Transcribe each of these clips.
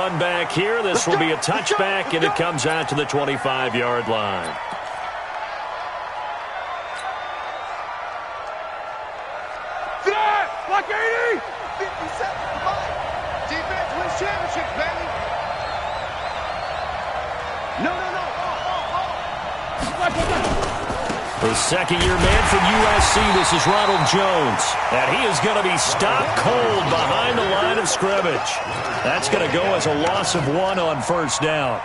run back here. This will be a touchback, and it comes out to the 25-yard line. Block 80! 57, defense wins championships, baby! No. The second-year man from USC, this is Ronald Jones. And he is going to be stopped cold behind the line of scrimmage. That's going to go as a loss of 1 on first down.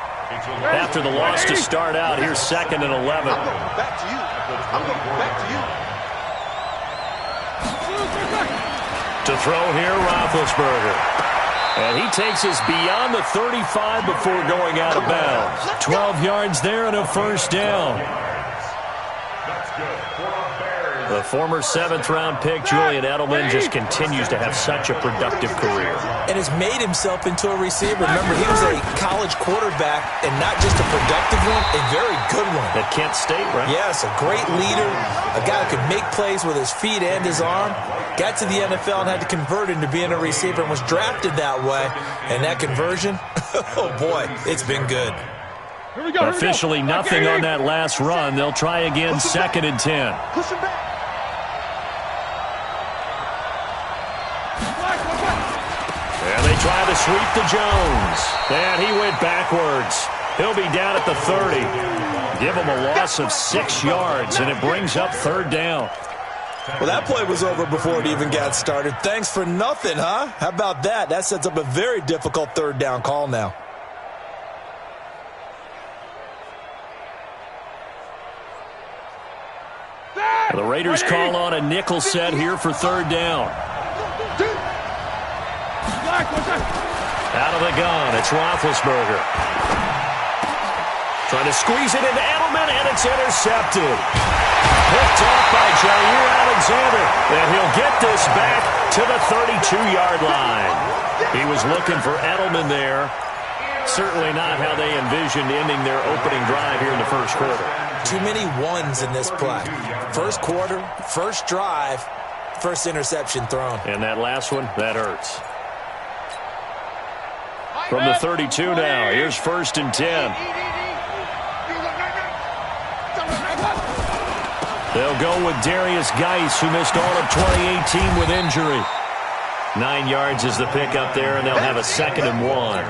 After the loss to start out, here's 2nd and 11. I'm going back to you. To throw here, Roethlisberger. And he takes us beyond the 35 before going out of bounds. 12 yards there and a first down. The former 7th-round pick, Julian Edelman, just continues to have such a productive career. And has made himself into a receiver. Remember, he was a college quarterback, and not just a productive one, a very good one. At Kent State, right? Yes, a great leader, a guy who could make plays with his feet and his arm. Got to the NFL and had to convert into being a receiver and was drafted that way. And that conversion, oh boy, it's been good. Officially nothing on that last run. They'll try again, 2nd and 10. Push him back. And they try to sweep to Jones. And he went backwards. He'll be down at the 30. Give him a loss of 6 yards, and it brings up 3rd down. Well, that play was over before it even got started. Thanks for nothing, huh? How about that? That sets up a very difficult 3rd down call now. The Raiders call on a nickel set here for 3rd down. Out of the gun, it's Roethlisberger. Trying to squeeze it into Edelman, and it's intercepted. Picked off by Jair Alexander, and he'll get this back to the 32-yard line. He was looking for Edelman there. Certainly not how they envisioned ending their opening drive here in the first quarter. Too many ones in this play. First quarter, first drive, first interception thrown. And that last one, that hurts. From the 32 now, here's 1st and 10. They'll go with Darius Geis, who missed all of 2018 with injury. 9 yards is the pickup there, and they'll have a 2nd and 1.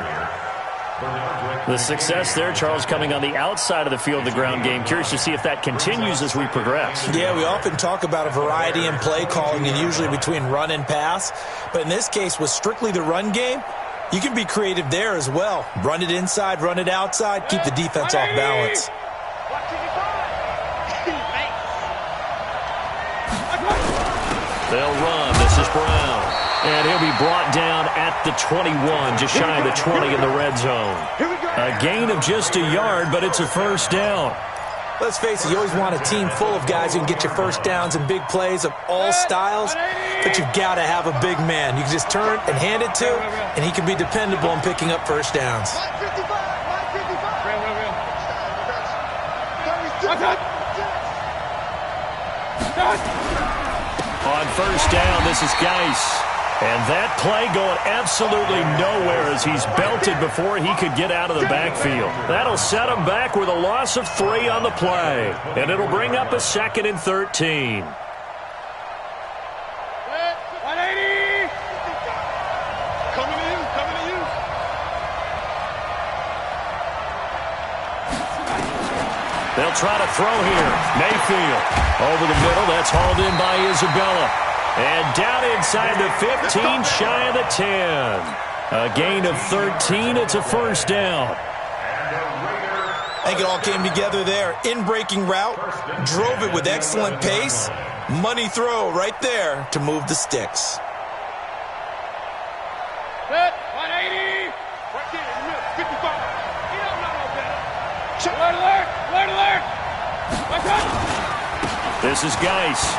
The success there, Charles, coming on the outside of the field, the ground game. Curious to see if that continues as we progress. Yeah, we often talk about a variety in play calling, and usually between run and pass. But in this case, with strictly the run game, you can be creative there as well. Run it inside, run it outside, keep the defense off balance. They'll run. This is Brown. And he'll be brought down at the 21, just shy of the 20 in the red zone. A gain of just a yard, but it's a first down. Let's face it, you always want a team full of guys who can get you first downs and big plays of all styles, but you've got to have a big man. You can just turn and hand it to, and he can be dependable in picking up first downs. On first down, this is Geis. And that play going absolutely nowhere as he's belted before he could get out of the backfield. That'll set him back with a loss of 3 on the play. And it'll bring up a 2nd and 13. 180! Coming to you. They'll try to throw here. Mayfield over the middle. That's hauled in by Isabella. And down inside the 15, shy of the 10. A gain of 13. It's a first down. I think it all came together there. In-breaking route, drove it with excellent pace. Money throw right there to move the sticks. 180! Right there in the middle, 55. He don't know no better. Alert! This is Geis.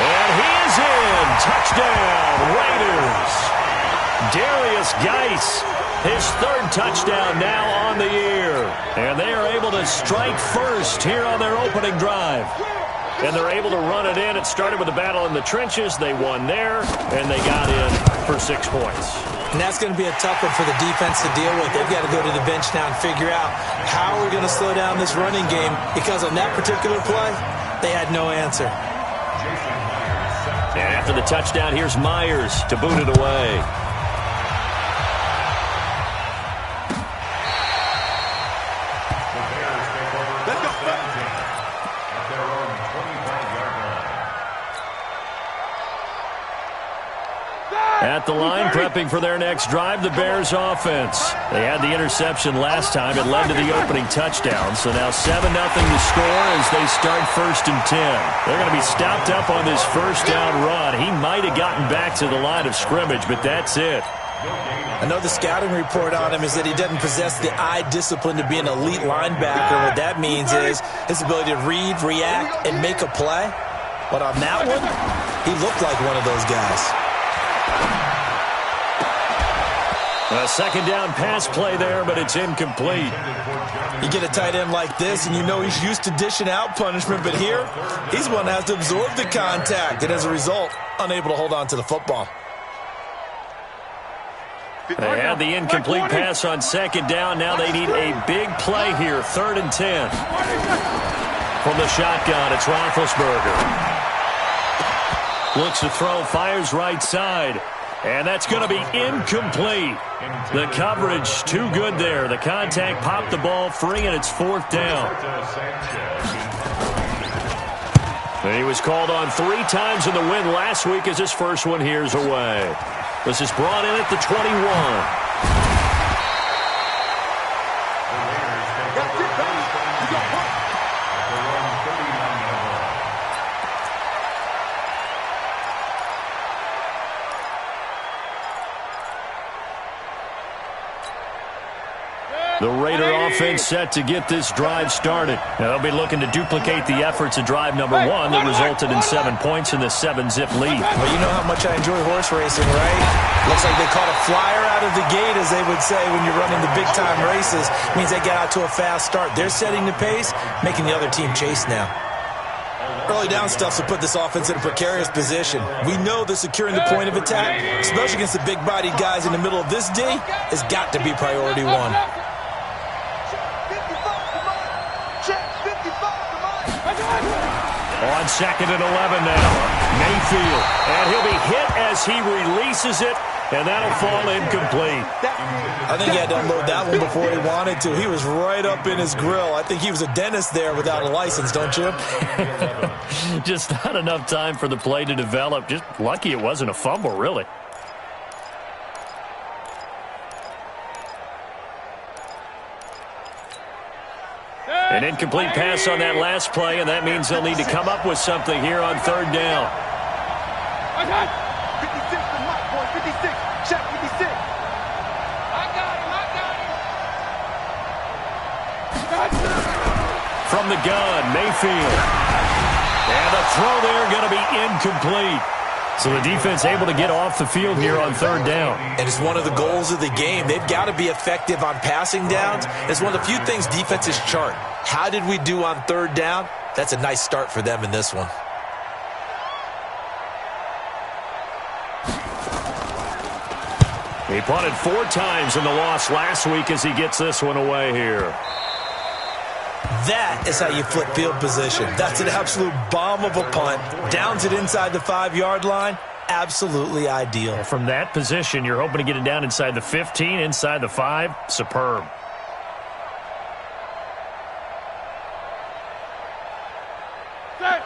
And he is in. Touchdown, Raiders. Darius Geis, his 3rd touchdown now on the year. And they are able to strike first here on their opening drive. and they're able to run it in. It started with a battle in the trenches. They won there, and they got in for 6 points. And that's going to be a tough one for the defense to deal with. They've got to go to the bench now and figure out how we're going to slow down this running game, because on that particular play, they had no answer. And after the touchdown, here's Myers to boot it away. At the line, prepping for their next drive, the Bears offense. They had the interception last time. It led to the opening touchdown. So now 7-0 to score as they start 1st and 10. They're going to be stopped up on this first down run. He might have gotten back to the line of scrimmage, but that's it. I know the scouting report on him is that he doesn't possess the eye discipline to be an elite linebacker. What that means is his ability to read, react, and make a play. But on that one, he looked like one of those guys. A second down pass play there, but it's incomplete. You get a tight end like this, and you know he's used to dishing out punishment, but here, he's one that has to absorb the contact, and as a result, unable to hold on to the football. They had the incomplete pass on second down. Now they need a big play here, 3rd and 10. From the shotgun, it's Roethlisberger. Looks to throw, fires right side. And that's going to be incomplete. The coverage too good there. The contact popped the ball free, and it's 4th down. And he was called on 3 times in the win last week as his first one here's away. This is brought in at the 21. The Raider offense set to get this drive started. Now they'll be looking to duplicate the efforts of drive number 1 that resulted in 7 points in the 7-zip lead. Well, you know how much I enjoy horse racing, right? Looks like they caught a flyer out of the gate, as they would say when you're running the big-time races. It means they get out to a fast start. They're setting the pace, making the other team chase now. Early down stuff to put this offense in a precarious position. We know that securing the point of attack, especially against the big-bodied guys in the middle of this D, has got to be priority 1. On 2nd and 11 now, Mayfield. And he'll be hit as he releases it, and that'll fall incomplete. I think he had to unload that one before he wanted to. He was right up in his grill. I think he was a dentist there without a license, don't you? Just not enough time for the play to develop. Just lucky it wasn't a fumble, really. An incomplete pass on that last play, and that means they'll need to come up with something here on 3rd down. 56 to my boy, 56. Check 56. I got him. From the gun, Mayfield. And the throw there going to be incomplete. So the defense able to get off the field here on 3rd down. And it's one of the goals of the game. They've got to be effective on passing downs. It's one of the few things defenses chart. How did we do on 3rd down? That's a nice start for them in this one. He punted 4 times in the loss last week as he gets this one away here. That is how you flip field position. That's an absolute bomb of a punt. Downs it inside the 5-yard line. Absolutely ideal. From that position, you're hoping to get it down inside the 15, inside the 5. Superb.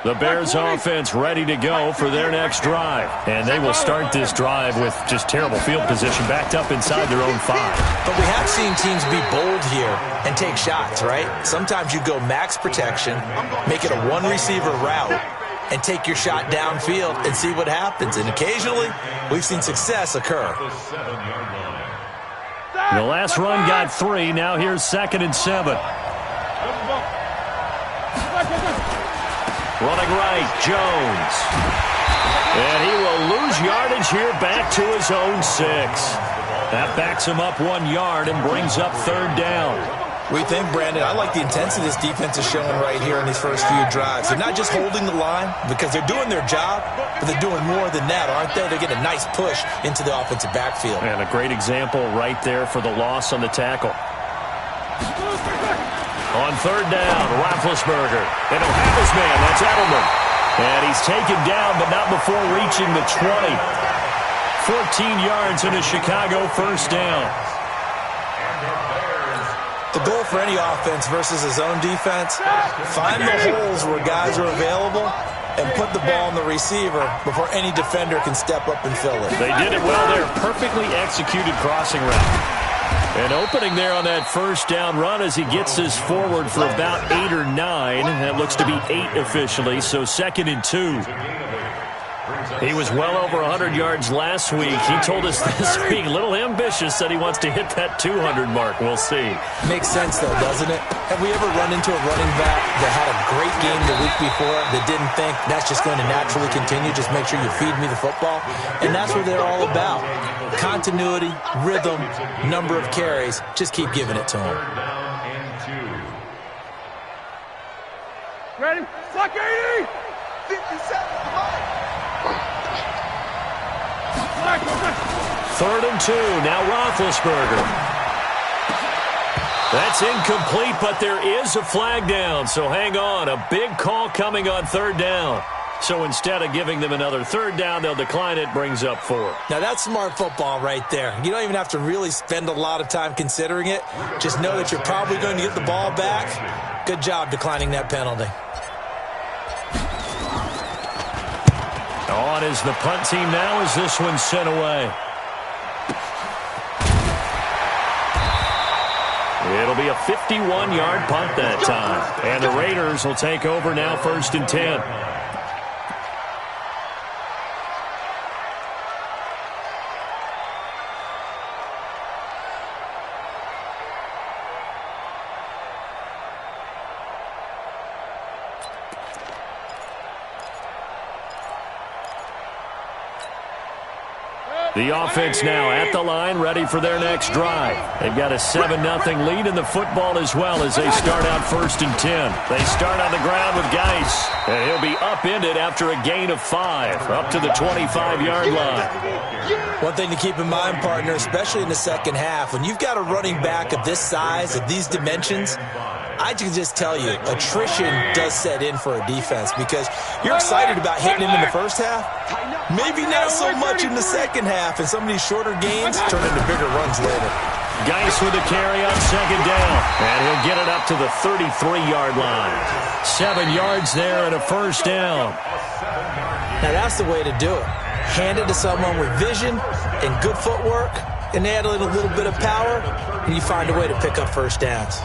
The Bears offense ready to go for their next drive. And they will start this drive with just terrible field position backed up inside their own 5. But we have seen teams be bold here and take shots, right? Sometimes you go max protection, make it a 1-receiver route, and take your shot downfield and see what happens. And occasionally, we've seen success occur. The last run got 3. Now here's 2nd and 7. Running right, Jones. And he will lose yardage here back to his own 6. That backs him up 1 yard and brings up 3rd down. We think, Brandon, I like the intensity this defense is showing right here in these first few drives. They're not just holding the line because they're doing their job, but they're doing more than that, aren't they? They're getting a nice push into the offensive backfield. And a great example right there for the loss on the tackle. On third down, Roethlisberger. And he'll have his man. That's Edelman. And he's taken down, but not before reaching the 20. 14 yards in a Chicago first down. The goal for any offense versus his own defense, find the holes where guys are available and put the ball on the receiver before any defender can step up and fill it. They did it well there. Perfectly executed crossing route. And opening there on that first down run as he gets this forward for about 8 or 9. That looks to be 8 officially, so 2nd and 2. He was well over 100 yards last week. He told us this week, a little ambitious, that he wants to hit that 200 mark. We'll see. Makes sense, though, doesn't it? Have we ever run into a running back that had a great game the week before that didn't think that's just going to naturally continue? Just make sure you feed me the football. And that's what they're all about. Continuity, rhythm, number of carries. Just keep giving it to him. Ready? Fuck 80! 57, come on! 3rd and 2. Now Roethlisberger. That's incomplete, but there is a flag down. So hang on. A big call coming on 3rd down. So instead of giving them another 3rd down, they'll decline it. Brings up 4. Now that's smart football right there. You don't even have to really spend a lot of time considering it. Just know that you're probably going to get the ball back. Good job declining that penalty. On is the punt team now as this one's sent away. It'll be a 51-yard punt that time. And the Raiders will take over now 1st and 10. The offense now at the line, ready for their next drive. They've got a 7-0 lead in the football as well as they start out 1st and 10. They start on the ground with Geis, and he'll be upended after a gain of 5, up to the 25-yard line. One thing to keep in mind, partner, especially in the second half, when you've got a running back of this size, of these dimensions, I can just tell you, attrition does set in for a defense because you're excited about hitting him in the first half. Maybe not so much in the second half, and some of these shorter gains turn into bigger runs later. Geis with the carry on 2nd down, and he'll get it up to the 33-yard line. 7 yards there and a first down. Now that's the way to do it. Hand it to someone with vision and good footwork, and add a little bit of power, and you find a way to pick up first downs.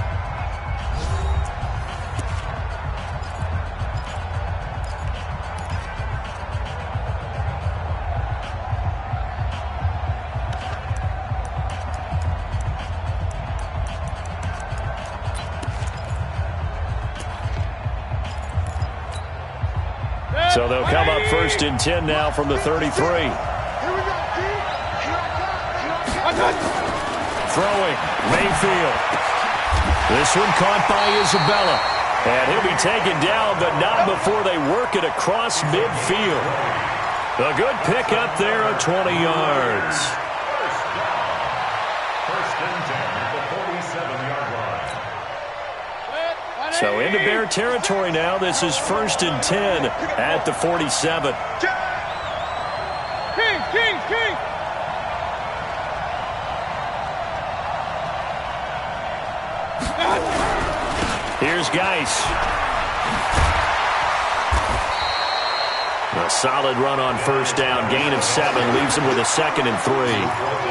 So they'll come up 1st and 10 now from the 33. Throwing, Mayfield. This one caught by Isabella. And he'll be taken down, but not before they work it across midfield. A good pick up there at 20 yards. So into Bear territory now. This is 1st and 10 at the 47. King! Here's Geis. A solid run on first down. Gain of 7 leaves him with a 2nd and 3.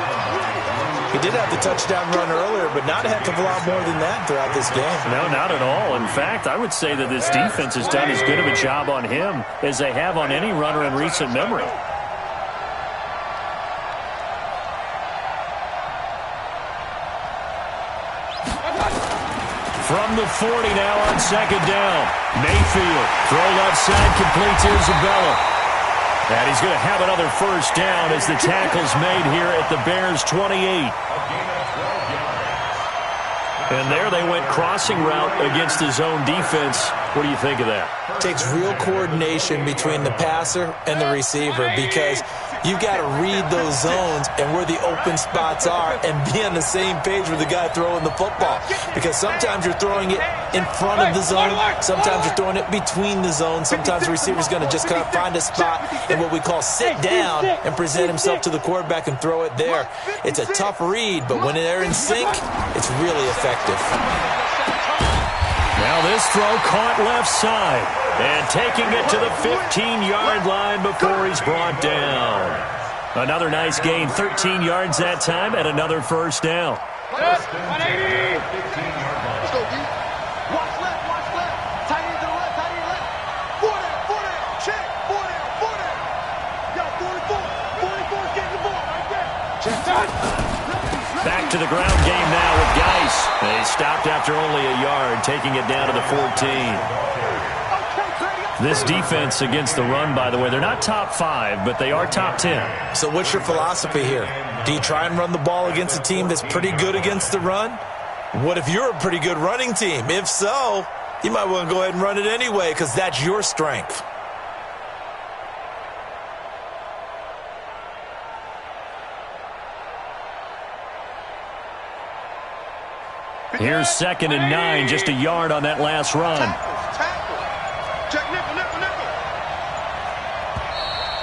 He did have the touchdown run earlier, but not a heck of a lot more than that throughout this game. No, not at all. In fact, I would say that this defense has done as good of a job on him as they have on any runner in recent memory. From the 40 now on 2nd down. Mayfield, throw left side, completes Isabella. And he's going to have another first down as the tackle's made here at the Bears' 28. And there they went crossing route against the zone defense. What do you think of that? Takes real coordination between the passer and the receiver because you've got to read those zones and where the open spots are and be on the same page with the guy throwing the football. Because sometimes you're throwing it in front of the zone. Sometimes you're throwing it between the zones. Sometimes the receiver's going to just kind of find a spot and what we call sit down and present himself to the quarterback and throw it there. It's a tough read, but when they're in sync, it's really effective. Now this throw caught left side. And taking it to the 15-yard line before he's brought down. Another nice gain, 13 yards that time, and another first down. 180. Let's go, D. Watch left, watch left. Tight end to the left, tight end left. 4 down, check. 4 down. Yo, 44's getting the ball right there. Check that. Back to the ground game now with Geis. They stopped after only a yard, taking it down to the 14. This defense against the run, by the way, they're not top 5, but they are top 10. So what's your philosophy here? Do you try and run the ball against a team that's pretty good against the run? What if you're a pretty good running team? If so, you might want to go ahead and run it anyway because that's your strength. Here's 2nd and 9, just a yard on that last run. Check nickel.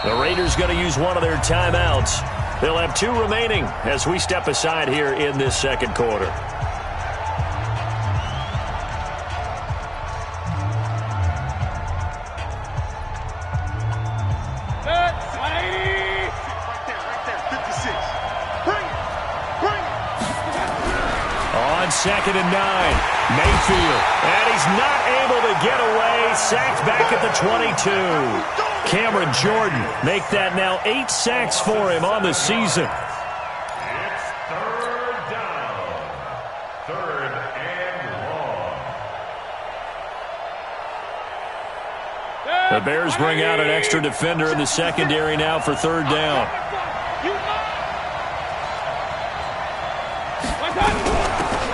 The Raiders going to use one of their timeouts. They'll have 2 remaining as we step aside here in this second quarter. Set. 180. Right there. 56. Bring it. On 2nd and 9, Mayfield. And he's not able to get away. Sacked back at the 22. Cameron Jordan make that now 8 sacks for him on the season. It's 3rd down. 3rd and long. The Bears bring out an extra defender in the secondary now for 3rd down.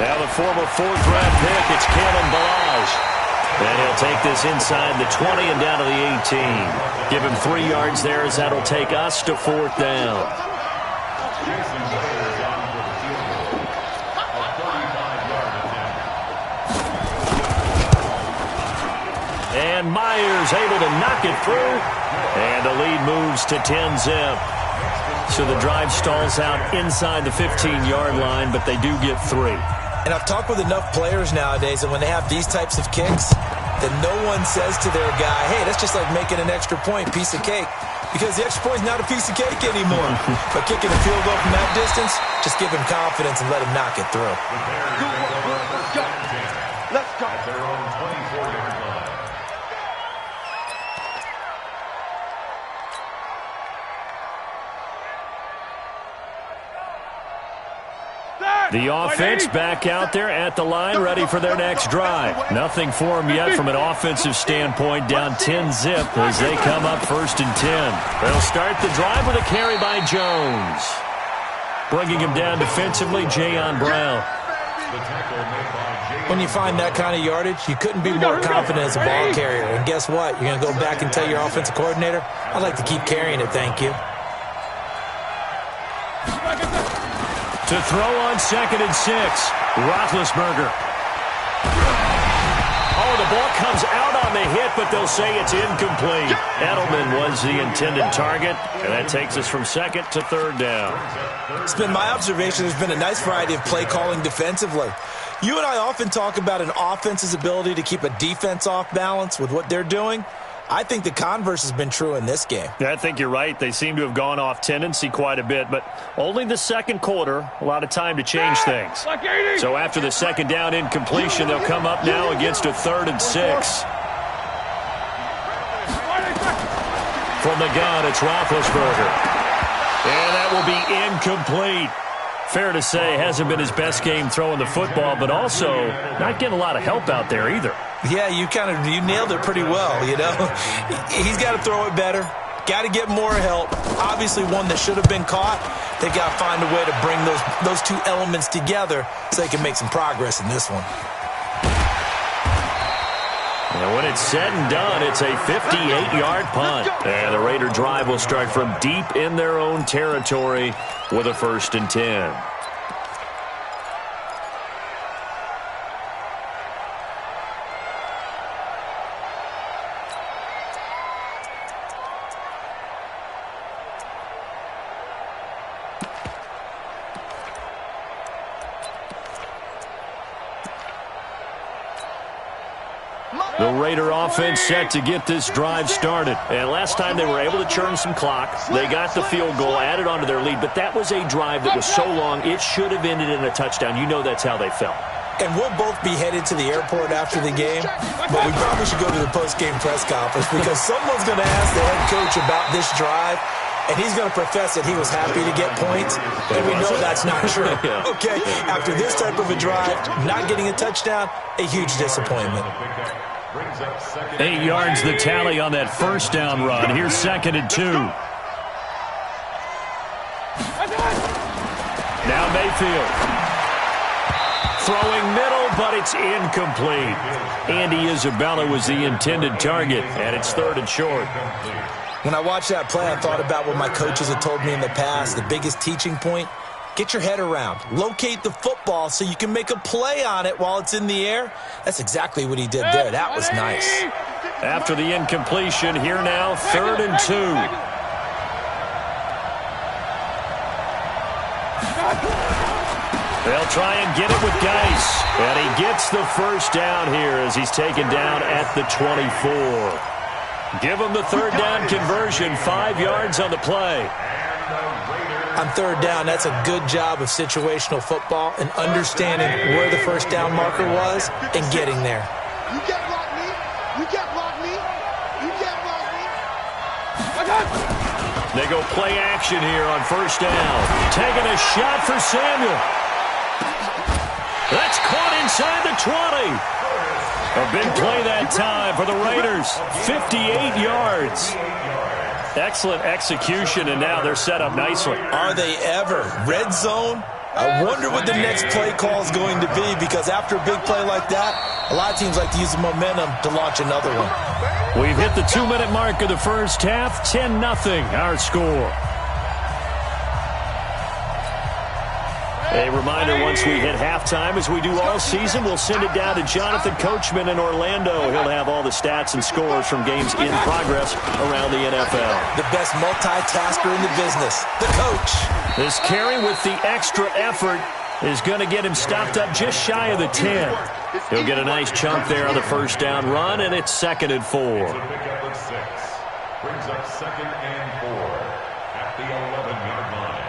Now the former 4th-round pick, it's Kalen Balazs. And he'll take this inside the 20 and down to the 18. Give him 3 yards there as that'll take us to 4th down. And Myers able to knock it through. And the lead moves to 10-zip. So the drive stalls out inside the 15-yard line, but they do get 3. And I've talked with enough players nowadays that when they have these types of kicks, that no one says to their guy, hey, that's just like making an extra point, piece of cake. Because the extra point is not a piece of cake anymore. But kicking a field goal from that distance, just give him confidence and let him knock it through. Let's go. At their own 24-yard line. The offense back out there at the line, ready for their next drive. Nothing for them yet from an offensive standpoint, down 10-zip as they come up 1st and 10. They'll start the drive with a carry by Jones. Bringing him down defensively, Jayon Brown. When you find that kind of yardage, you couldn't be more confident as a ball carrier. And guess what? You're going to go back and tell your offensive coordinator, I'd like to keep carrying it, thank you. To throw on 2nd and 6, Roethlisberger. Oh, the ball comes out on the hit, but they'll say it's incomplete. Edelman was the intended target, and that takes us from 2nd to 3rd down. It's been my observation there's been a nice variety of play calling defensively. You and I often talk about an offense's ability to keep a defense off balance with what they're doing. I think the converse has been true in this game. Yeah, I think you're right. They seem to have gone off tendency quite a bit, but only the second quarter, a lot of time to change things. So after the 2nd down incompletion, they'll come up now against a 3rd and 6. From the gun, it's Roethlisberger. And that will be incomplete. Fair to say, hasn't been his best game throwing the football, but also not getting a lot of help out there either. Yeah, you nailed it pretty well, you know. He's got to throw it better. Got to get more help. Obviously one that should have been caught. They got to find a way to bring those two elements together so they can make some progress in this one. And when it's said and done, it's a 58-yard punt. And the Raider drive will start from deep in their own territory with a 1st and 10. The Raider offense set to get this drive started. And last time they were able to churn some clock. They got the field goal, added onto their lead. But that was a drive that was so long, it should have ended in a touchdown. You know that's how they felt. And we'll both be headed to the airport after the game. But we probably should go to the post-game press conference because someone's going to ask the head coach about this drive. And he's going to profess that he was happy to get points. And we know that's not true. Yeah. Okay, after this type of a drive, not getting a touchdown, a huge disappointment. 8 yards the tally on that first down run. Here's 2nd and 2. Now Mayfield. Throwing middle, but it's incomplete. Andy Isabella was the intended target, and it's 3rd and short. When I watched that play, I thought about what my coaches had told me in the past. The biggest teaching point, get your head around. Locate the football so you can make a play on it while it's in the air. That's exactly what he did there. That was nice. After the incompletion, here now, 3rd and 2. They'll try and get it with Geis. And he gets the first down here as he's taken down at the 24. Give him the 3rd down conversion, 5 yards on the play. On 3rd down, that's a good job of situational football and understanding where the first down marker was and getting there. You can't block me. You can't block me. You can't block me. They go play action here on 1st down. Taking a shot for Samuel. That's caught inside the 20. A big play that time for the Raiders. 58 yards. Excellent execution, and now they're set up nicely. Are they ever? Red zone? I wonder what the next play call is going to be because after a big play like that, a lot of teams like to use the momentum to launch another one. We've hit the 2-minute mark of the first half. 10-0 our score. A reminder, once we hit halftime, as we do all season, we'll send it down to Jonathan Coachman in Orlando. He'll have all the stats and scores from games in progress around the NFL. The best multitasker in the business, the coach. This carry with the extra effort is going to get him stopped up just shy of the 10. He'll get a nice chunk there on the first down run, and it's 2nd and 4. Brings up 2nd and 4 at the 11-yard line.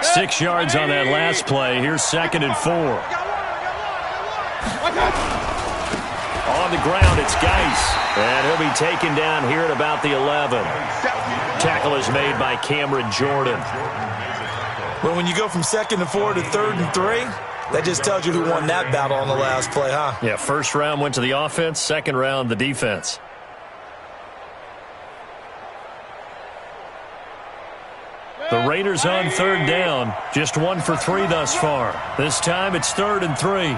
6 yards on that last play. Here's 2nd and 4. On the ground, it's Geis. And he'll be taken down here at about the 11. Tackle is made by Cameron Jordan. Well, when you go from 2nd and 4 to 3rd and 3, that just tells you who won that battle on the last play, huh? Yeah, first round went to the offense, second round the defense. The Raiders on 3rd down. Just 1 for 3 thus far. This time it's 3rd and 3.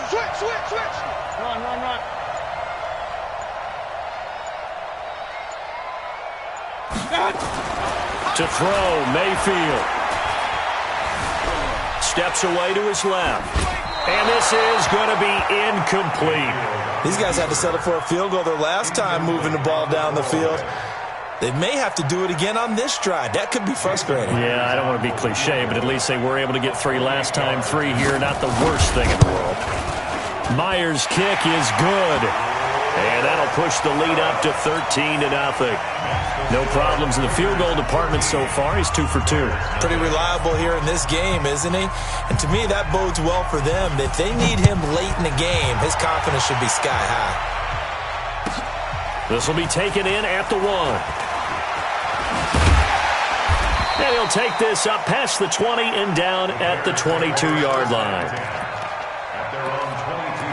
Switch. Run. To throw, Mayfield. Steps away to his left. And this is going to be incomplete. These guys had to settle for a field goal their last time moving the ball down the field. They may have to do it again on this drive. That could be frustrating. Yeah, I don't want to be cliche, but at least they were able to get 3 last time. 3 here, not the worst thing in the world. Myers' kick is good. And that'll push the lead up to 13-0. No problems in the field goal department so far. He's 2 for 2. Pretty reliable here in this game, isn't he? And to me, that bodes well for them. If they need him late in the game, his confidence should be sky high. This will be taken in at the 1. And he'll take this up past the 20 and down at the 22-yard line. At their own 22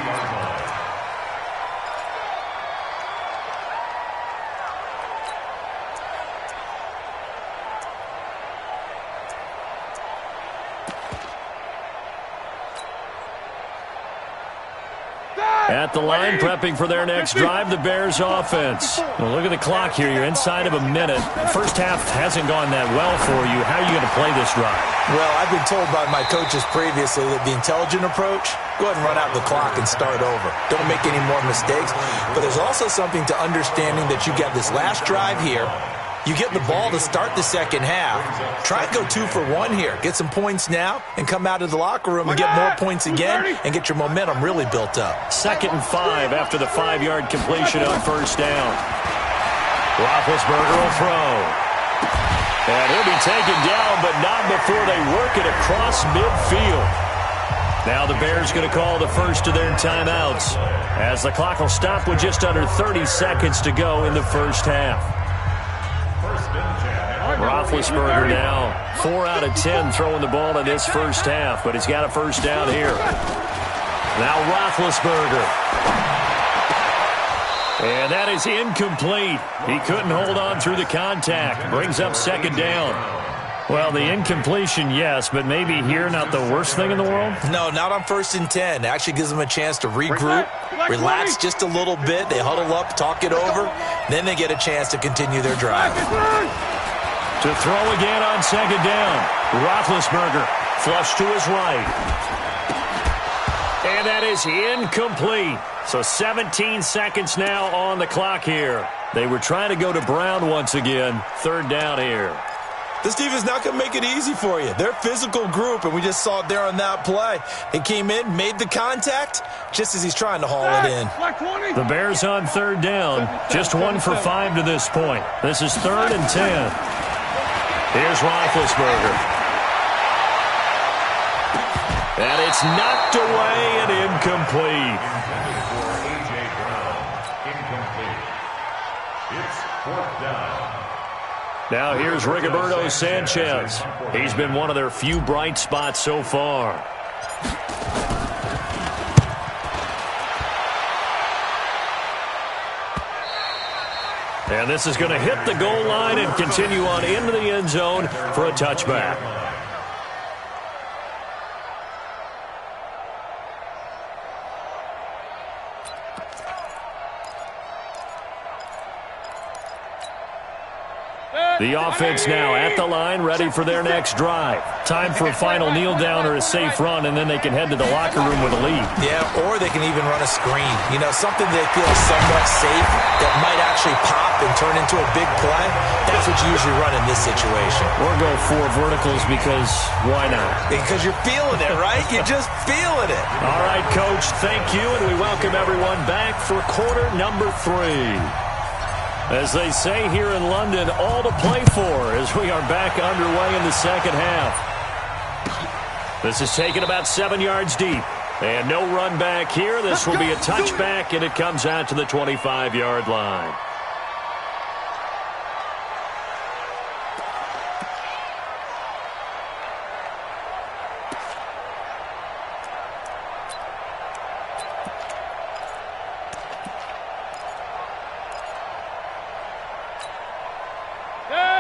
At the line, prepping for their next drive, the Bears offense. Well, look at the clock here. You're inside of a minute. The first half hasn't gone that well for you. How are you going to play this drive? Well, I've been told by my coaches previously that the intelligent approach, go ahead and run out the clock and start over. Don't make any more mistakes. But there's also something to understanding that you got this last drive here. You get the ball to start the second half. Try and go 2 for 1 here. Get some points now and come out of the locker room and get more points again and get your momentum really built up. 2nd and 5 after the 5-yard completion on first down. Roethlisberger will throw. And he'll be taken down, but not before they work it across midfield. Now the Bears going to call the first of their timeouts as the clock will stop with just under 30 seconds to go in the first half. Roethlisberger now 4 out of 10 throwing the ball in this first half, but he's got a first down here. Now Roethlisberger. And that is incomplete. He couldn't hold on through the contact. Brings up 2nd down. Well, the incompletion, yes, but maybe here not the worst thing in the world? No, not on 1st and 10. It actually gives them a chance to regroup, relax just a little bit. They huddle up, talk it over. Then they get a chance to continue their drive. To throw again on 2nd down. Roethlisberger flush to his right. And that is incomplete. So 17 seconds now on the clock here. They were trying to go to Brown once again. 3rd down here. This defense not going to make it easy for you. They're a physical group, and we just saw it there on that play. They came in, made the contact, just as he's trying to haul it in. The Bears on 3rd down. Just 1 for 5 to this point. This is 3rd and 10. Here's Roethlisberger. And it's knocked away and incomplete. It's 4th down. Now here's Rigoberto Sanchez. He's been one of their few bright spots so far. And this is going to hit the goal line and continue on into the end zone for a touchback. The offense now at the line, ready for their next drive. Time for a final kneel down or a safe run, and then they can head to the locker room with a lead. Yeah, or they can even run a screen. You know, something they feel is somewhat safe that might actually pop and turn into a big play. That's what you usually run in this situation. Or go 4 verticals because why not? Because you're feeling it, right? You're just feeling it. All right, Coach, thank you, and we welcome everyone back for quarter number 3. As they say here in London, all to play for as we are back underway in the second half. This is taken about 7 yards deep. And no run back here. This will be a touchback, and it comes out to the 25-yard line.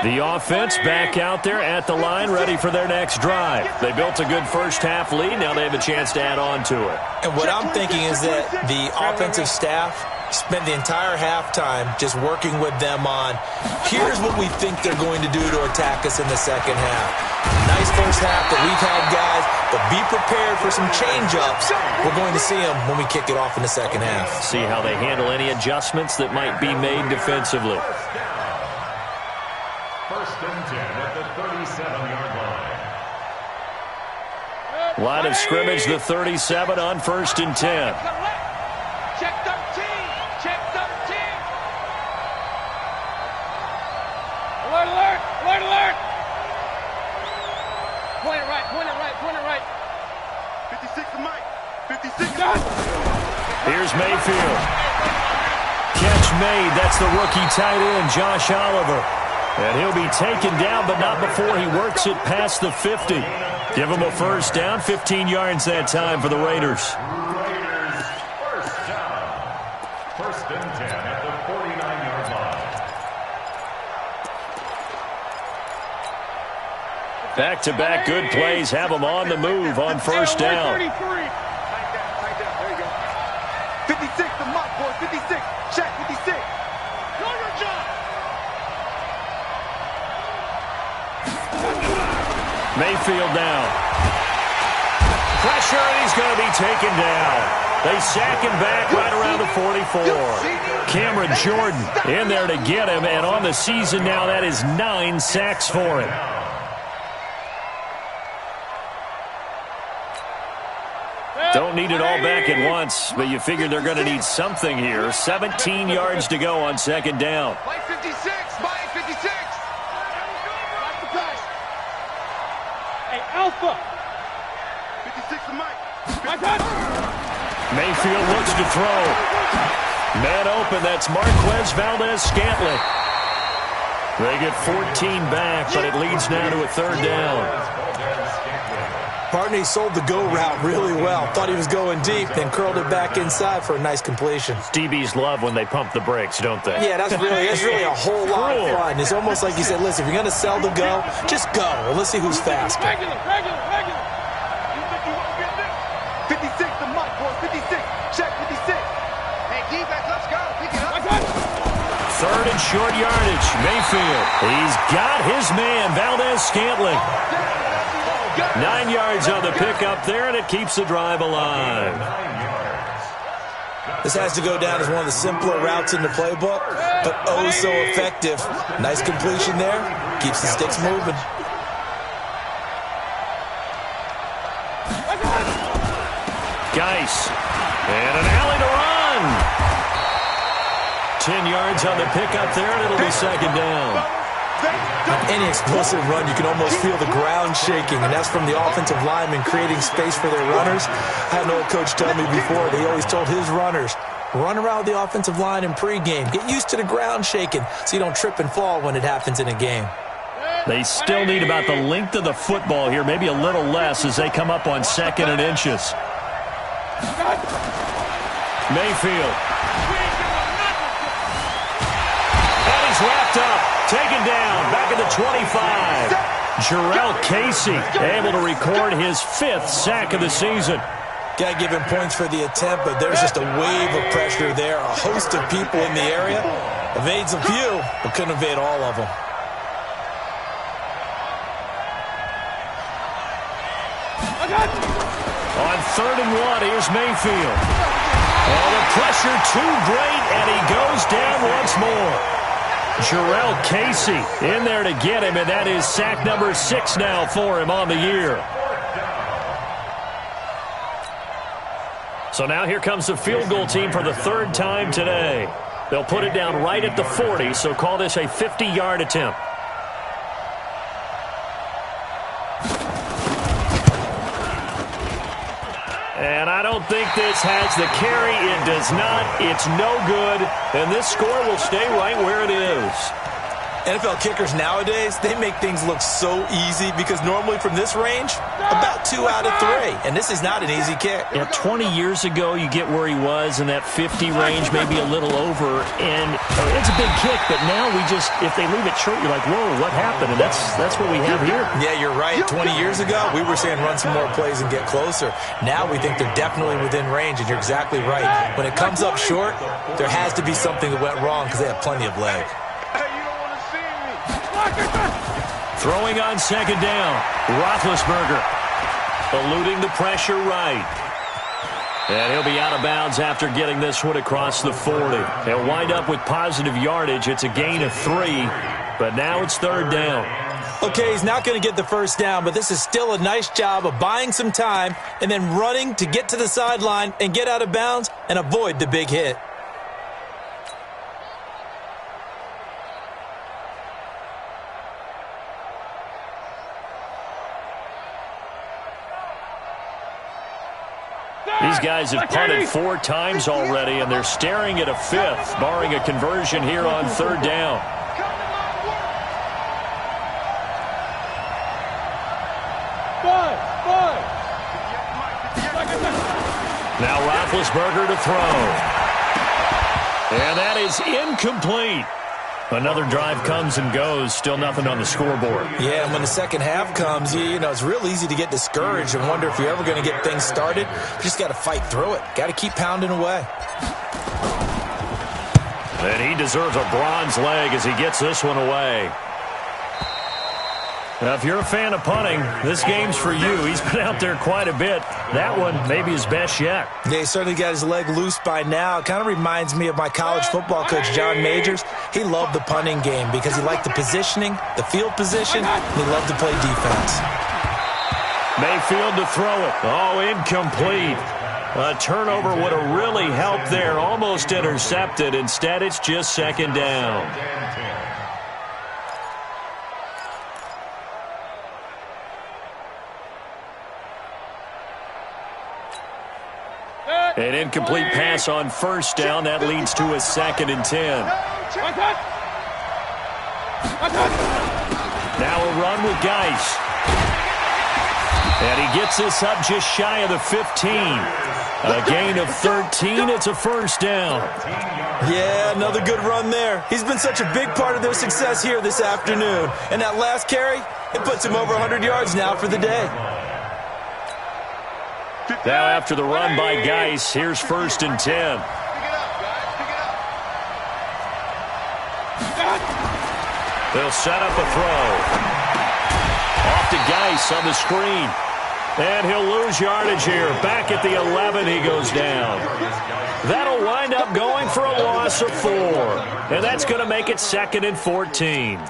The offense back out there at the line, ready for their next drive. They built a good first half lead. Now they have a chance to add on to it. And what I'm thinking is that the offensive staff spent the entire halftime just working with them on, here's what we think they're going to do to attack us in the second half. Nice first half that we've had, guys, but be prepared for some change-ups. We're going to see them when we kick it off in the second half. See how they handle any adjustments that might be made defensively. 1st and 10 at the 37-yard line. Line of scrimmage, the 37 on 1st and 10. Check 13. Check 13. Alert, alert. Alert, alert. Point it right. Point it right. Point it right. 56 to Mike. 56. Here's Mayfield. Catch made. That's the rookie tight end, Josh Oliver. And he'll be taken down, but not before he works it past the 50. Give him a first down, 15 yards that time for the Raiders. Raiders first down. 1st and 10 at the 49-yard line. Back-to-back good plays have them on the move on first down. 33. Tight down. There you go. 56. Mayfield now. Pressure, and he's going to be taken down. They sack him back right around the 44. Cameron Jordan in there to get him, and on the season now, that is 9 sacks for him. Don't need it all back at once, but you figure they're going to need something here. 17 yards to go on second down. Mike 56, Mike 56. Hey, Alpha. 56 to Mike. My God. Mayfield looks to throw. Man open, that's Marquez Valdez-Scantling. They get 14 back, but it leads now to a third down. Partney sold the go route really well. Thought he was going deep, then curled it back inside for a nice completion. DBs love when they pump the brakes, don't they? Yeah, that's really a whole lot of fun. It's almost like you said, listen, if you're going to sell the go, just go. And let's see who's faster. Regular. You think you won't get this? 56 to Mike, boys. 56. Check 56. Hey, defense, let's go. Pick it up. Third and short yardage. Mayfield. He's got his man, Valdez-Scantling. 9 yards on the pickup there, and it keeps the drive alive. This has to go down as one of the simpler routes in the playbook, but oh so effective. Nice completion there. Keeps the sticks moving. Geis. And an alley to run. 10 yards on the pickup there, and it'll be second down. Any explosive run, you can almost feel the ground shaking, and that's from the offensive linemen creating space for their runners. I had an old coach tell me before, they always told his runners, run around the offensive line in pregame. Get used to the ground shaking so you don't trip and fall when it happens in a game. They still need about the length of the football here, maybe a little less as they come up on second and inches. Mayfield. And he's wrapped up. Taken down, back at the 25. Jarrell Casey able to record his 5th sack of the season. Got to give him points for the attempt, but there's just a wave of pressure there. A host of people in the area. Evades a few, but couldn't evade all of them. On 3rd and 1, here's Mayfield. Oh, the pressure too great, and he goes down once more. Jarrell Casey in there to get him, and that is sack number 6 now for him on the year. So now here comes the field goal team for the 3rd time today. They'll put it down right at the 40, so call this a 50-yard attempt. And I don't think this has the carry. It does not. It's no good. And this score will stay right where it is. NFL kickers nowadays, they make things look so easy because normally from this range, about 2 out of 3. And this is not an easy kick. Yeah, 20 years ago, you get where he was in that 50 range, maybe a little over. And it's a big kick, but now we just, if they leave it short, you're like, whoa, what happened? And that's what we have here. Yeah, you're right. 20 years ago, we were saying run some more plays and get closer. Now we think they're definitely within range, and you're exactly right. When it comes up short, there has to be something that went wrong because they have plenty of leg. Throwing on second down, Roethlisberger eluding the pressure right. And he'll be out of bounds after getting this one across the 40. They'll wind up with positive yardage. It's a gain of 3, but now it's 3rd down. Okay, he's not going to get the first down, but this is still a nice job of buying some time and then running to get to the sideline and get out of bounds and avoid the big hit. These guys have punted 4 times already, and they're staring at a 5th, barring a conversion here on 3rd down. Now Roethlisberger to throw. And that is incomplete. Another drive comes and goes, still nothing on the scoreboard. Yeah, and when the second half comes, you know, it's real easy to get discouraged and wonder if you're ever going to get things started. You just got to fight through it. Got to keep pounding away. And he deserves a bronze leg as he gets this one away. Now, if you're a fan of punting, this game's for you. He's been out there quite a bit. That one, maybe his best yet. Yeah, he certainly got his leg loose by now. It kind of reminds me of my college football coach, John Majors. He loved the punting game because he liked the positioning, the field position, and he loved to play defense. Mayfield to throw it. Oh, incomplete. A turnover would have really helped there. Almost intercepted. Instead, it's just second down. An incomplete pass on first down. That leads to a 2nd and 10. Now a run with Geis. And he gets this up just shy of the 15. A gain of 13. It's a first down. Yeah, another good run there. He's been such a big part of their success here this afternoon. And that last carry, it puts him over 100 yards now for the day. Now after the run by Geis, here's 1st and 10. They'll set up a throw. Off to Geis on the screen. And he'll lose yardage here. Back at the 11, he goes down. That'll wind up going for a loss of 4. And that's going to make it 2nd and 14.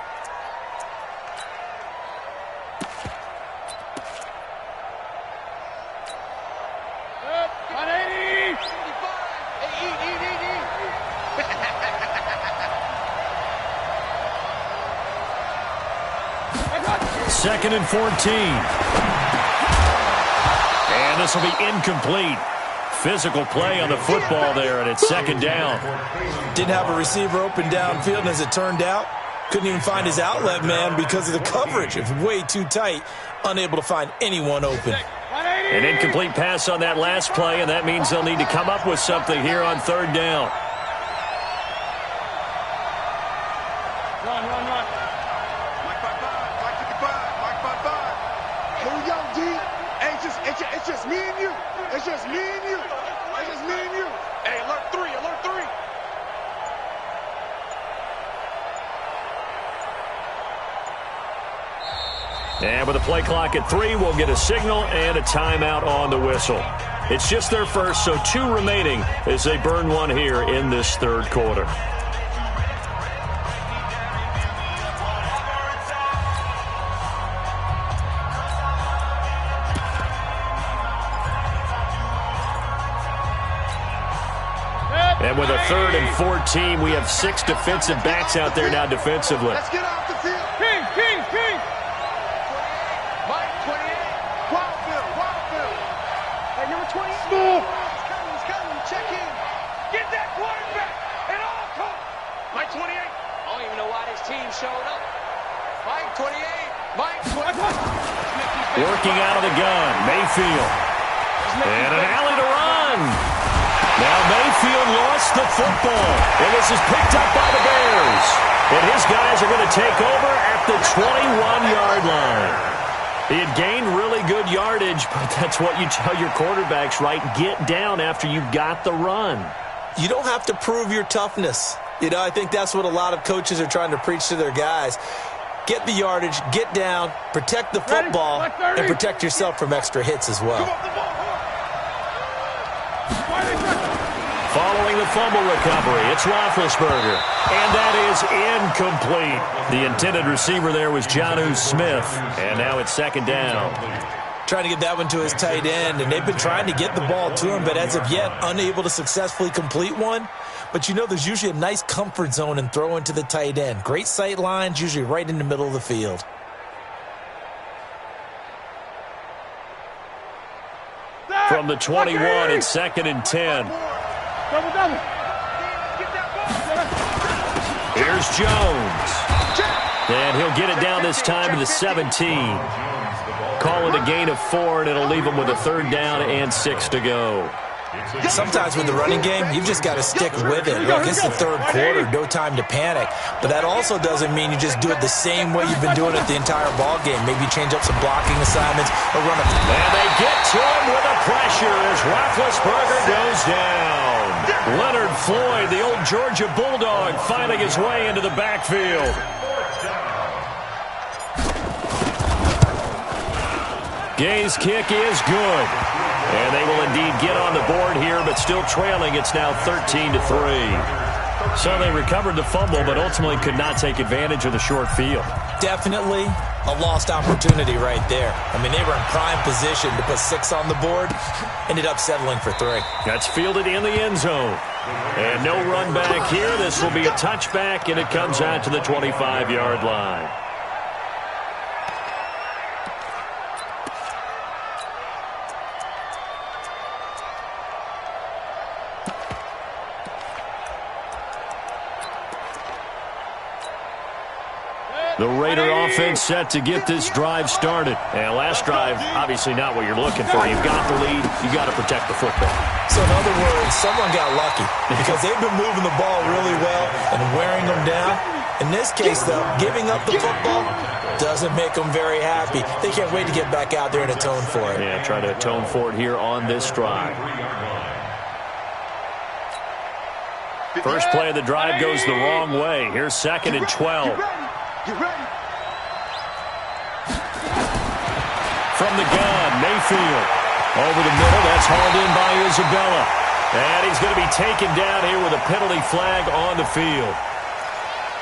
Second and 14. And this will be incomplete. Physical play on the football there, and it's 2nd down. Didn't have a receiver open downfield, and as it turned out, couldn't even find his outlet man because of the coverage. It's way too tight, unable to find anyone open. An incomplete pass on that last play, and that means they'll need to come up with something here on 3rd down. It's just me and you. It's just me and you. It's just me and you. Hey, alert 3, alert 3. And with a play clock at 3, we'll get a signal and a timeout on the whistle. It's just their first, so 2 remaining as they burn one here in this 3rd quarter. And with a 3rd and 14, we have 6 defensive backs out there now defensively. Let's get off the field. King. Mike, 28. Wildfield. Hey, number 20. Smooth. He's coming. Check in. Get that quarterback at all costs. Mike, 28. I don't even know why this team showed up. Mike, 28. Mike, 28. Working out of the gun, Mayfield. And an alley to run. Now Mayfield lost the football, and this is picked up by the Bears. And his guys are going to take over at the 21-yard line. He had gained really good yardage, but that's what you tell your quarterbacks, right? Get down after you got the run. You don't have to prove your toughness. You know, I think that's what a lot of coaches are trying to preach to their guys. Get the yardage, get down, protect the football, and protect yourself from extra hits as well. Following the fumble recovery, it's Roethlisberger. And that is incomplete. The intended receiver there was Jonnu Smith. And now it's 2nd down. Trying to get that one to his tight end, and they've been trying to get the ball to him, but as of yet, unable to successfully complete one. But you know, there's usually a nice comfort zone in throwing to the tight end. Great sight lines, usually right in the middle of the field. From the 21, it's 2nd and 10. Here's Jones. And he'll get it down this time to the 17. Call it a gain of 4, and it'll leave him with a 3rd down and 6 to go. Sometimes with the running game, you've just got to stick with it. Look, it's the 3rd quarter, no time to panic. But that also doesn't mean you just do it the same way you've been doing it the entire ball game. Maybe change up some blocking assignments or run a... And they get to him with a pressure as Roethlisberger goes down. Leonard Floyd, the old Georgia Bulldog, finding his way into the backfield. Gay's kick is good. And they will indeed get on the board here, but still trailing. It's now 13-3. So they recovered the fumble, but ultimately could not take advantage of the short field. Definitely a lost opportunity right there. I mean, they were in prime position to put 6 on the board. Ended up settling for 3. That's fielded in the end zone. And no run back here. This will be a touchback, and it comes out to the 25-yard line. The Raider offense set to get this drive started. And last drive, obviously not what you're looking for. You've got the lead. You've got to protect the football. So in other words, someone got lucky because they've been moving the ball really well and wearing them down. In this case, though, giving up the football doesn't make them very happy. They can't wait to get back out there and atone for it. Yeah, try to atone for it here on this drive. First play of the drive goes the wrong way. Here's 2nd and 12. Get ready. From the gun, Mayfield. Over the middle, that's hauled in by Isabella. And he's going to be taken down here with a penalty flag on the field.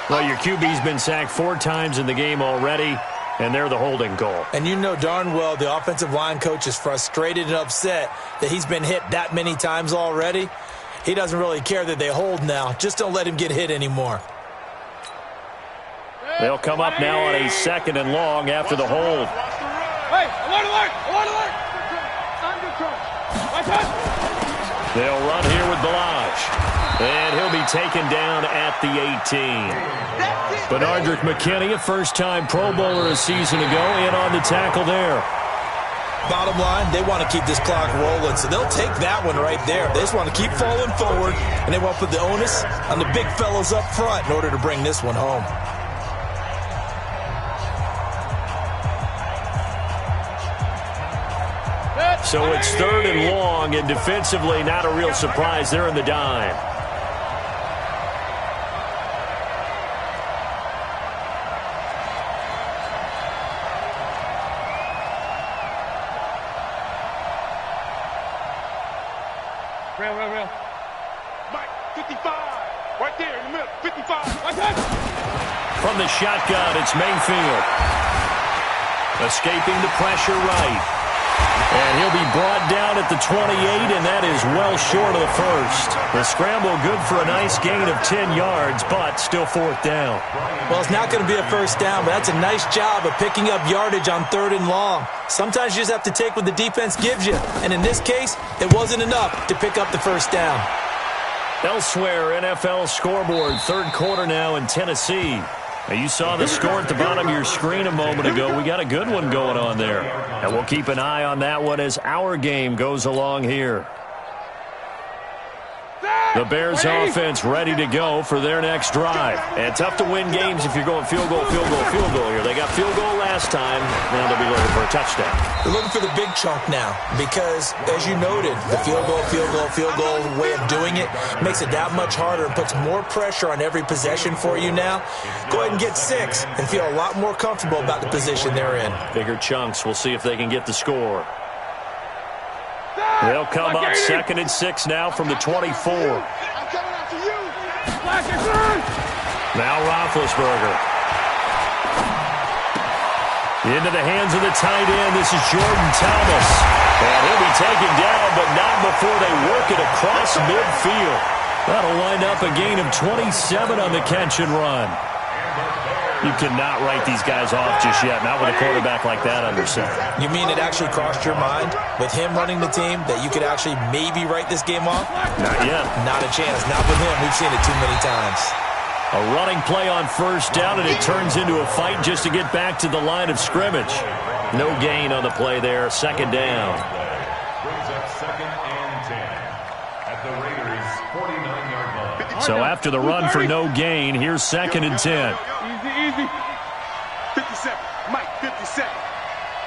Well, your QB's been sacked 4 times in the game already, and they're the holding goal. And you know darn well the offensive line coach is frustrated and upset that he's been hit that many times already. He doesn't really care that they hold now. Just don't let him get hit anymore. They'll come up now on a 2nd and long after the hold. Hey, alert, alert, alert, alert. Under control. Watch out. They'll run here with Balaj. And he'll be taken down at the 18. Benardrick McKinney, a first-time Pro Bowler a season ago, in on the tackle there. Bottom line, they want to keep this clock rolling, so they'll take that one right there. They just want to keep falling forward, and they want to put the onus on the big fellows up front in order to bring this one home. So it's 3rd and long, and defensively not a real surprise. They're in the dime. Real. Mike, 55. Right there in the middle. 55. Watch out. From the shotgun, it's Mayfield. Escaping the pressure right. And he'll be brought down at the 28, and that is well short of the first. The scramble good for a nice gain of 10 yards, but still 4th down. Well, it's not going to be a first down, but that's a nice job of picking up yardage on 3rd and long. Sometimes you just have to take what the defense gives you, and in this case, it wasn't enough to pick up the first down. Elsewhere, NFL scoreboard, 3rd quarter now in Tennessee. Now, you saw the score at the bottom of your screen a moment ago. We got a good one going on there. And we'll keep an eye on that one as our game goes along here. The Bears offense ready to go for their next drive. And tough to win games if you're going field goal here. They got field goal last time. Now they'll be looking for a touchdown. They're looking for the big chunk now because, as you noted, the field goal way of doing it makes it that much harder and puts more pressure on every possession for you now. Go ahead and get 6 and feel a lot more comfortable about the position they're in. Bigger chunks. We'll see if they can get the score. They'll come up 2nd and 6 now from the 24. I'm coming after you. Now Roethlisberger. Into the hands of the tight end. This is Jordan Thomas. And he'll be taken down, but not before they work it across midfield. That'll wind up a gain of 27 on the catch and run. You cannot write these guys off just yet, not with a quarterback like that under center. You mean it actually crossed your mind with him running the team that you could actually maybe write this game off? Not yet. Not a chance. Not with him. We've seen it too many times. A running play on 1st down, and it turns into a fight just to get back to the line of scrimmage. No gain on the play there. 2nd down. Brings up 2nd and 10 at the Raiders' 49-yard line. So after the run for no gain, here's 2nd and 10. Easy. 57. Mike, 57.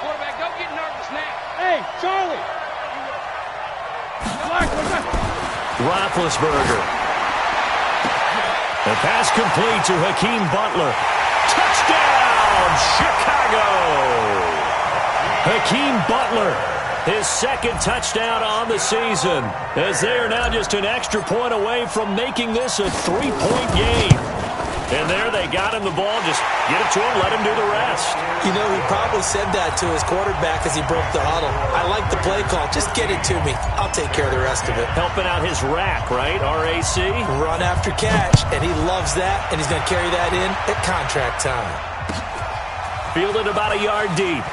Quarterback, don't get nervous now. Hey, Charlie. Roethlisberger. The pass complete to Hakeem Butler. Touchdown, Chicago! Butler, his second touchdown on the season, as they are now just an extra point away from making this a three-point game. And there they got him the ball. Just get it to him, let him do the rest. You know, he probably said that to his quarterback as he broke the huddle. I like the play call. Just get it to me. I'll take care of the rest of it. Helping out his rack, right? RAC? Run after catch, and he loves that, and he's going to carry that in at contract time. Fielded about a yard deep.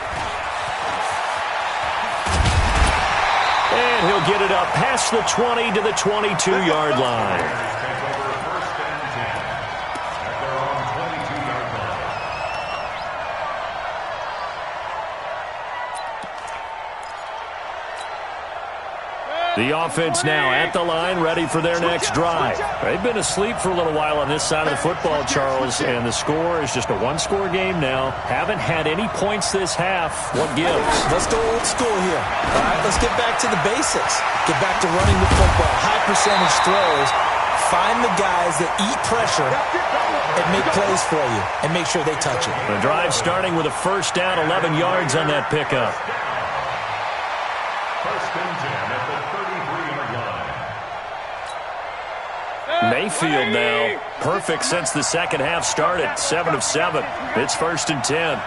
And he'll get it up past the 20 to the 22-yard line. The offense now at the line, ready for their next drive. They've been asleep for a little while on this side of the football, Charles, and the score is just a one-score game now. Haven't had any points this half. What gives? Let's go old school here. All right, let's get back to the basics. Get back to running the football, high percentage throws. Find the guys that eat pressure and make plays for you, and make sure they touch it. The drive starting with a first down, 11 yards on that pickup. First and 10 at the 33-yard line. Mayfield now, perfect since the second half started, 7 of 7. It's first and 10.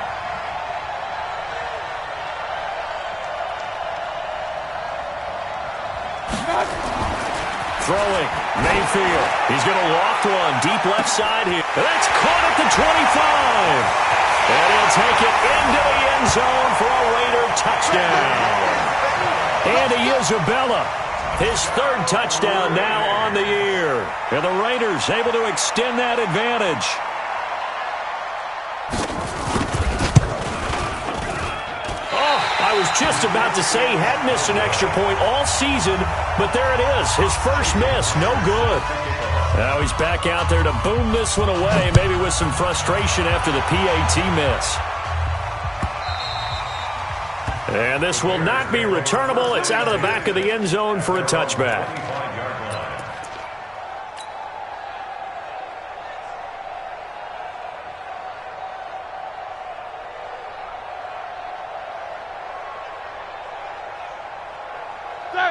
Throwing, Mayfield. He's going to loft one deep left side here. That's caught at the 25. And he'll take it into the end zone for a Raider touchdown. Andy Isabella, his third touchdown now on the year. And the Raiders able to extend that advantage. Oh, I was just about to say he had missed an extra point all season, but there it is. His first miss, no good. Now he's back out there to boom this one away, maybe with some frustration after the PAT miss. And this will not be returnable. It's out of the back of the end zone for a touchback.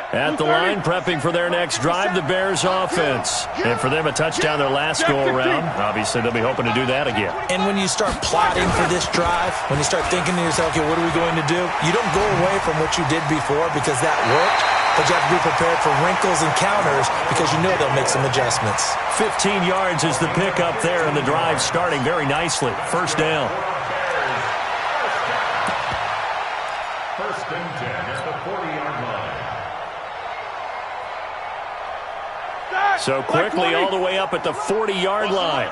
At the line, prepping for their next drive, the Bears offense. And for them, a touchdown their last go-around. Obviously, they'll be hoping to do that again. And when you start plotting for this drive, when you start thinking to yourself, okay, what are we going to do? You don't go away from what you did before because that worked, but you have to be prepared for wrinkles and counters because you know they'll make some adjustmts. 15 yards is the pickup there, and the drive starting very nicely. First down. First and 10 at the 40-yard line. So quickly all the way up at the 40-yard line.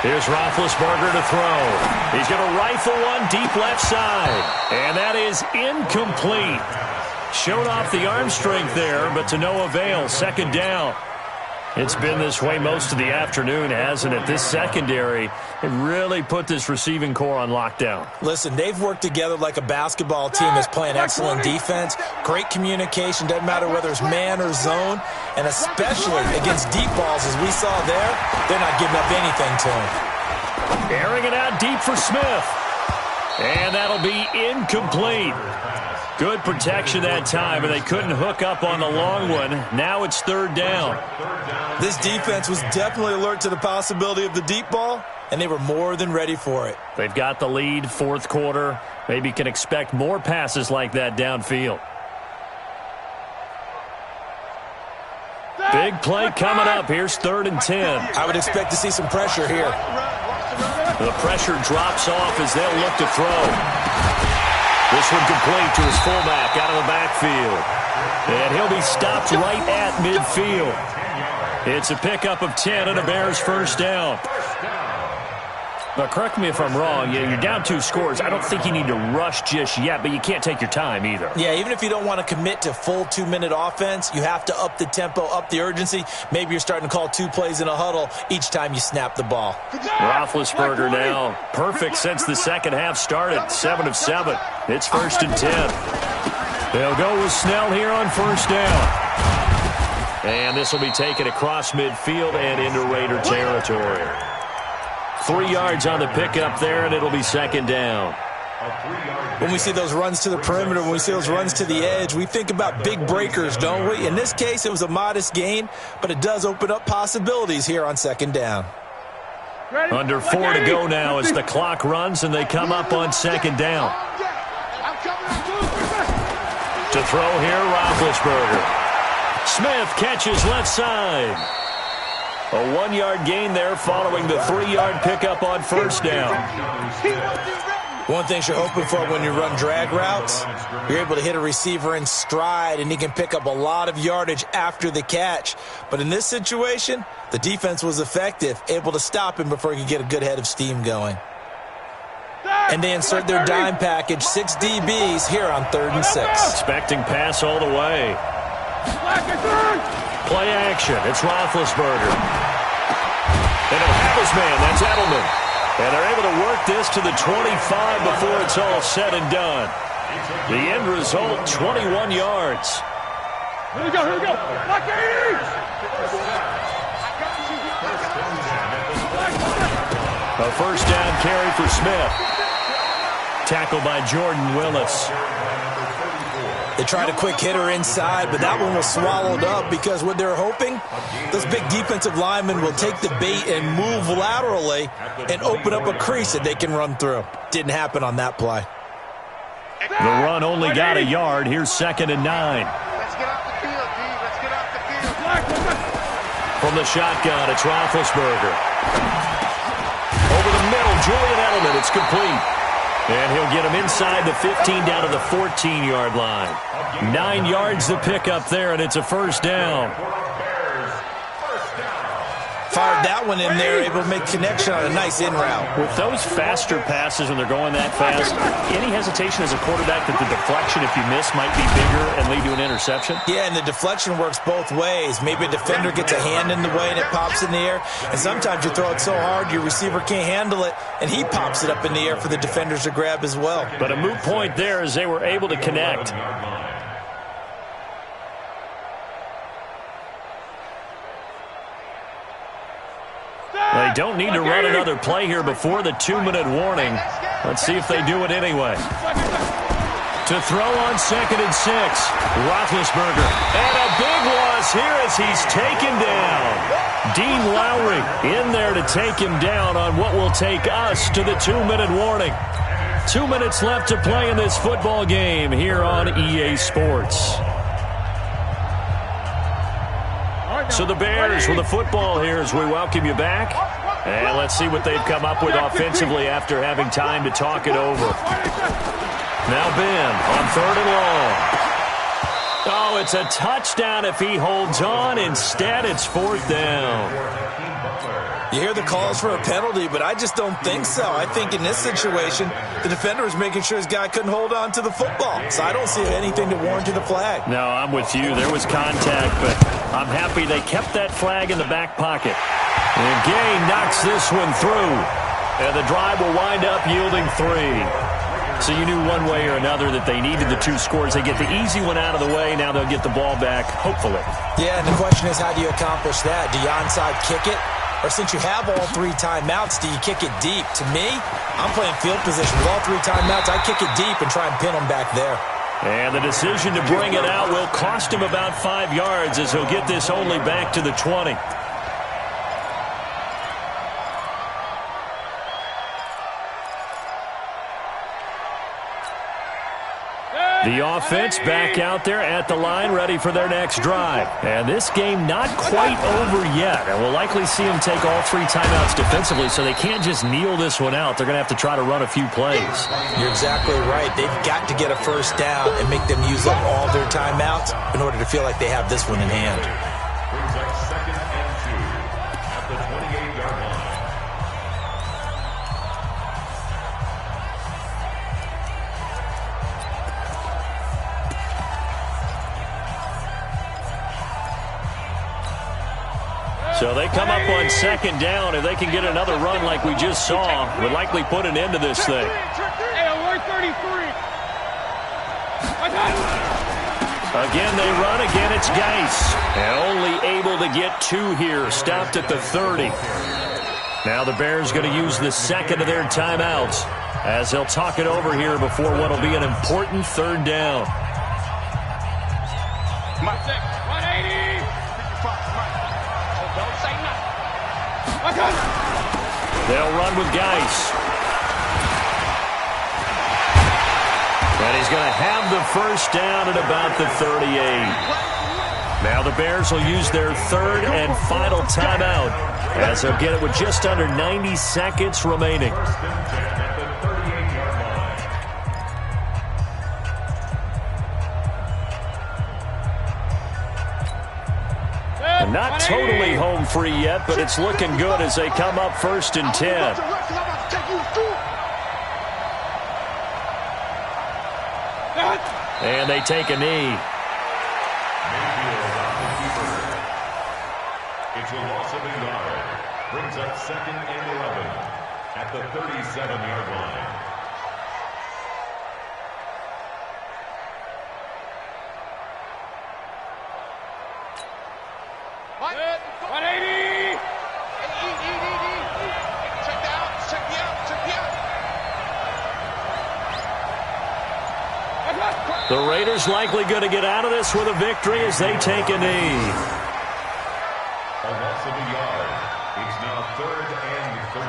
Here's Roethlisberger to throw. He's going to rifle one deep left side. And that is incomplete. Showed off the arm strength there, but to no avail. Second down. It's been this way most of the afternoon, hasn't it? This secondary, it really put this receiving core on lockdown. Listen, they've worked together like a basketball team that's playing excellent defense. Great communication, doesn't matter whether it's man or zone. And especially against deep balls, as we saw there, they're not giving up anything to him. Airing it out deep for Smith. And that'll be incomplete. Good protection that time, and they couldn't hook up on the long one. Now it's third down. This defense was definitely alert to the possibility of the deep ball, and they were more than ready for it. They've got the lead, fourth quarter. Maybe can expect more passes like that downfield. Big play coming up. Here's third and 10. I would expect to see some pressure here. The pressure drops off as they'll look to throw. This one complete to his fullback out of the backfield. And he'll be stopped right at midfield. It's a pickup of 10 and a Bears first down. Now, correct me if I'm wrong. You're down 2 scores. I don't think you need to rush just yet, but you can't take your time either. Yeah, even if you don't want to commit to full 2-minute offense, you have to up the tempo, up the urgency. Maybe you're starting to call 2 plays in a huddle each time you snap the ball. Roethlisberger now, perfect since the second half started, 7 of 7. It's first and 10. They'll go with Snell here on first down. And this will be taken across midfield and into Raider territory. 3 yards on the pickup there, and it'll be second down. When we see those runs to the perimeter, when we see those runs to the edge, we think about big breakers, don't we? In this case, it was a modest gain, but it does open up possibilities here on second down. Under 4 to go now as the clock runs, and they come up on second down. To throw here, Roethlisberger. Smith catches left side. A 1-yard gain there following the 3-yard pickup on first down. One thing you're hoping for when you run drag routes, you're able to hit a receiver in stride, and he can pick up a lot of yardage after the catch. But in this situation, the defense was effective, able to stop him before he could get a good head of steam going. And they insert their dime package, 6 DBs here on 3rd and 6. Expecting pass all the way. Play action. It's Roethlisberger. They don't have his man. That's Edelman. And they're able to work this to the 25 before it's all said and done. The end result, 21 yards. Here we go, here we go. Black 80! A first down carry for Smith. Tackled by Jordan Willis. They tried a quick hitter inside, but that one was swallowed up because what they're hoping, those big defensive linemen will take the bait and move laterally and open up a crease that they can run through. Didn't happen on that play. The run only got a yard. Here's 2nd and 9. Let's get off the field, D. Let's get off the field. From the shotgun, it's Roethlisberger. Over the middle, Julian Edelman. It's complete. And he'll get him inside the 15 down to the 14-yard line. 9 yards to pick up there, and it's a first down. Fired that one in there, able to make connection on a nice in route. With those faster passes when they're going that fast, any hesitation as a quarterback that the deflection, if you miss, might be bigger and lead to an interception? Yeah, and the deflection works both ways. Maybe a defender gets a hand in the way and it pops in the air. And sometimes you throw it so hard your receiver can't handle it, and he pops it up in the air for the defenders to grab as well. But a moot point there as they were able to connect. They don't need to run another play here before the 2-minute warning. Let's see if they do it anyway. To throw on 2nd and 6. Roethlisberger. And a big loss here as he's taken down. Dean Lowry in there to take him down on what will take us to the 2-minute warning. 2 minutes left to play in this football game here on EA Sports. So the Bears with the football here as we welcome you back. And let's see what they've come up with offensively after having time to talk it over. Now Ben on 3rd and long. Oh, it's a touchdown if he holds on. Instead, it's 4th down. You hear the calls for a penalty, but I just don't think so. I think in this situation, the defender was making sure his guy couldn't hold on to the football. So I don't see anything to warrant the flag. No, I'm with you. There was contact, but I'm happy they kept that flag in the back pocket. And Gay knocks this one through. And the drive will wind up yielding 3. So you knew one way or another that they needed the 2 scores. They get the easy one out of the way. Now they'll get the ball back, hopefully. Yeah, and the question is, how do you accomplish that? Do you onside kick it? Or since you have all 3 timeouts, do you kick it deep? To me, I'm playing field position. With all 3 timeouts, I kick it deep and try and pin them back there. And the decision to bring it out will cost him about 5 yards as he'll get this only back to the 20. The offense back out there at the line, ready for their next drive. And this game not quite over yet. And we'll likely see them take all 3 timeouts defensively, so they can't just kneel this one out. They're going to have to try to run a few plays. You're exactly right. They've got to get a first down and make them use up all their timeouts in order to feel like they have this one in hand. Brings up 2nd and 2 at the 28-yard line. So they come up on 2nd down. If they can get another run like we just saw, would likely put an end to this thing. Hey, alert 33. Again, they run. Again, it's Geis. And only able to get 2 here. Stopped at the 30. Now the Bears going to use the second of their timeouts as they'll talk it over here before what will be an important third down. 180. 55, right. Oh, don't say nothing. They'll run with Geis. And he's going to have the first down at about the 38. Now the Bears will use their third and final timeout as they'll get it with just under 90 seconds remaining. And not totally home free yet, but it's looking good as they come up 1st and 10. And they take a knee. It's a loss of a yard. Brings up 2nd and 11 at the 37-yard line. What? 180. Check me out. Check me out. The Raiders likely going to get out of this with a victory as they take a knee. A loss of a yard. It's now 3rd and 13.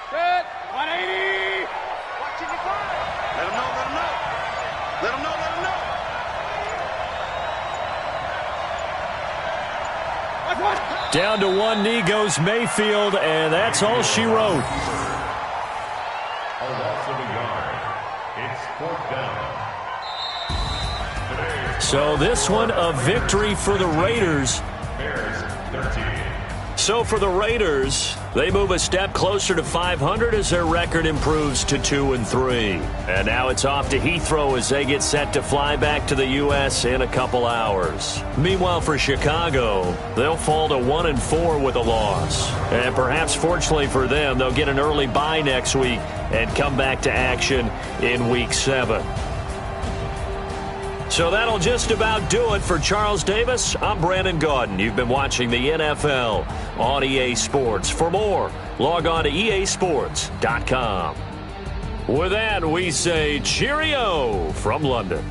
Good. 180. Watching the fire. Let him know. Let him know. Down to one knee goes Mayfield, and that's all she wrote. A loss of a yard. It's 4th down. So this one a victory for the Raiders. Bears 13. So for the Raiders, they move a step closer to 500 as their record improves to 2-3. And now it's off to Heathrow as they get set to fly back to the U.S. in a couple hours. Meanwhile, for Chicago, they'll fall to 1-4 with a loss. And perhaps fortunately for them, they'll get an early bye next week and come back to action in Week 7. So that'll just about do it for Charles Davis. I'm Brandon Gaudin. You've been watching the NFL on EA Sports. For more, log on to easports.com. With that, we say cheerio from London.